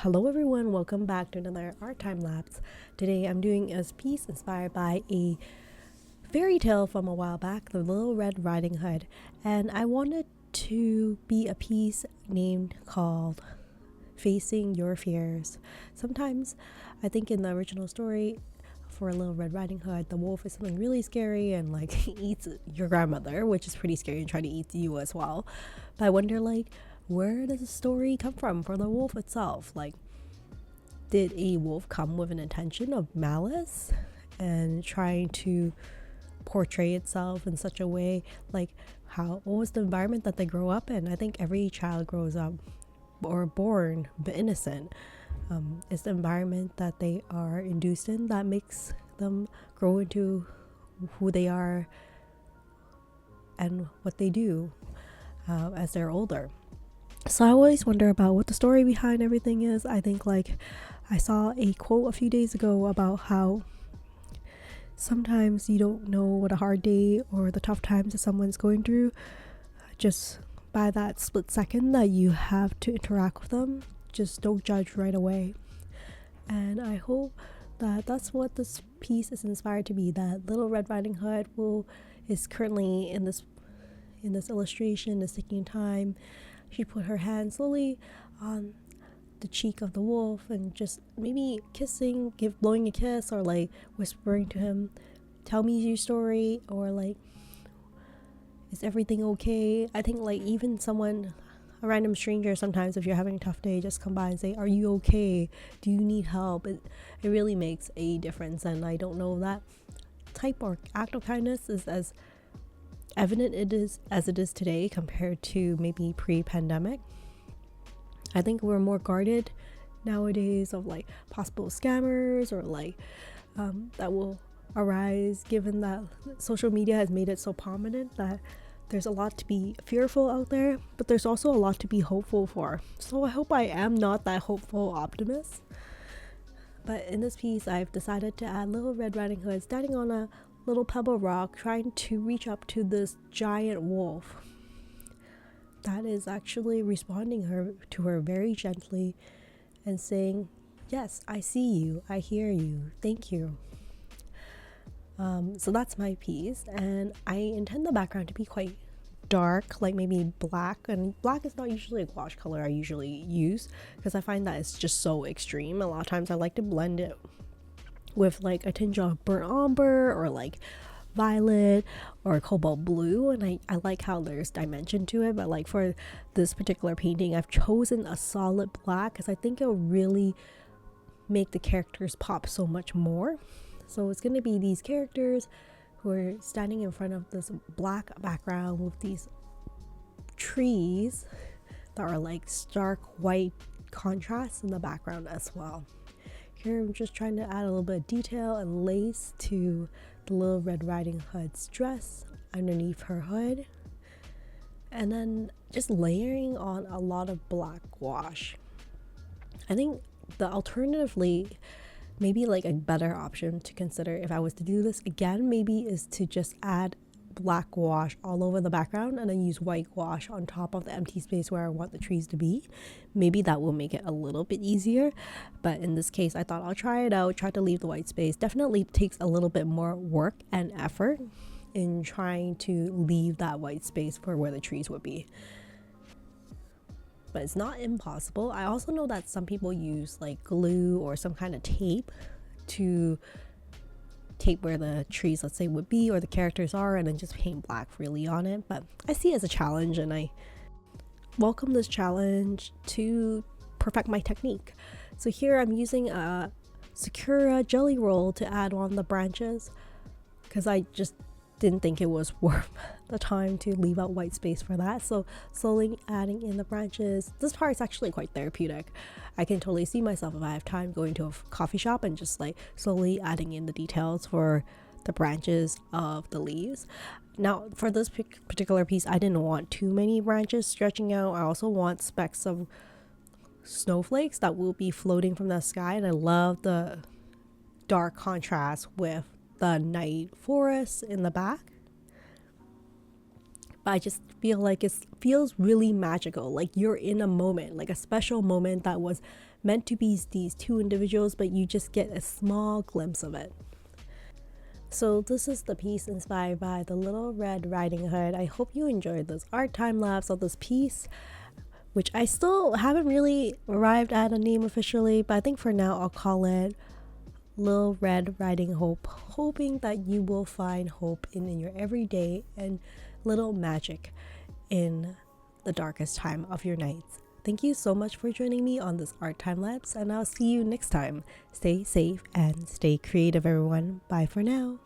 Hello everyone, welcome back to another art time lapse. Today I'm doing a piece inspired by a fairy tale from a while back, The Little Red Riding Hood, and I wanted to be a piece named called Facing Your Fears. Sometimes I think in the original story for Little Red Riding Hood, the wolf is something really scary and like eats your grandmother, which is pretty scary, and try to eat you as well. But I wonder, like, where does the story come from for the wolf itself? Like, did a wolf come with an intention of malice and trying to portray itself in such a way, like what was the environment that they grow up in? I think every child grows up or born innocent. It's the environment that they are induced in that makes them grow into who they are and what they do as they're older. So I always wonder about what the story behind everything is. I think, like, I saw a quote a few days ago about how sometimes you don't know what a hard day or the tough times that someone's going through just by that split second that you have to interact with them. Just don't judge right away. And I hope that that's what this piece is inspired to be. That Little Red Riding Hood is currently in this illustration, is taking time. She put her hand slowly on the cheek of the wolf and just maybe kissing, blowing a kiss, or like whispering to him, "Tell me your story," or like, "Is everything okay?" I think, like, even a random stranger, sometimes if you're having a tough day, just come by and say, "Are you okay? Do you need help?" It really makes a difference. And I don't know if that type or act of kindness is as evident as it is today compared to maybe pre-pandemic. I think we're more guarded nowadays of like possible scammers or like that will arise, given that social media has made it so prominent that there's a lot to be fearful out there, but there's also a lot to be hopeful for. So I hope I am not that hopeful optimist. But in this piece, I've decided to add Little Red Riding Hood standing on a little pebble rock, trying to reach up to this giant wolf that is actually responding to her very gently and saying, "Yes, I see you, I hear you, thank you." So that's my piece, and I intend the background to be quite dark, like maybe black. And black is not usually a gouache color I usually use because I find that it's just so extreme. A lot of times I like to blend it with like a tinge of burnt umber or like violet or cobalt blue, and I like how there's dimension to it. But like for this particular painting, I've chosen a solid black because I think it'll really make the characters pop so much more. So it's going to be these characters who are standing in front of this black background with these trees that are like stark white contrasts in the background as well. Here I'm just trying to add a little bit of detail and lace to the Little Red Riding Hood's dress underneath her hood, and then just layering on a lot of black gouache. I think alternatively, maybe like a better option to consider if I was to do this again, maybe is to just add black gouache all over the background and then use white gouache on top of the empty space where I want the trees to be. Maybe that will make it a little bit easier, but in this case I thought I'll try it out, try to leave the white space. Definitely takes a little bit more work and effort in trying to leave that white space for where the trees would be, but it's not impossible. I also know that some people use like glue or some kind of tape to tape where the trees, let's say, would be or the characters are, and then just paint black freely on it. But I see it as a challenge, and I welcome this challenge to perfect my technique. So here I'm using a Sakura jelly roll to add on the branches because I just didn't think it was worth the time to leave out white space for that. So slowly adding in the branches. This part is actually quite therapeutic. I can totally see myself, if I have time, going to a coffee shop and just like slowly adding in the details for the branches of the leaves. Now for this particular piece, I didn't want too many branches stretching out. I also want specks of snowflakes that will be floating from the sky, and I love the dark contrast with the night forest in the back. But I just feel like it feels really magical, like you're in a moment, like a special moment that was meant to be these two individuals, but you just get a small glimpse of it. So this is the piece inspired by the Little Red Riding Hood. I hope you enjoyed this art time lapse of this piece, which I still haven't really arrived at a name officially, but I think for now I'll call it Little Red Riding Hope, hoping that you will find hope in your everyday and little magic in the darkest time of your nights. Thank you so much for joining me on this art time lapse, and I'll see you next time. Stay safe and stay creative, everyone. Bye for now.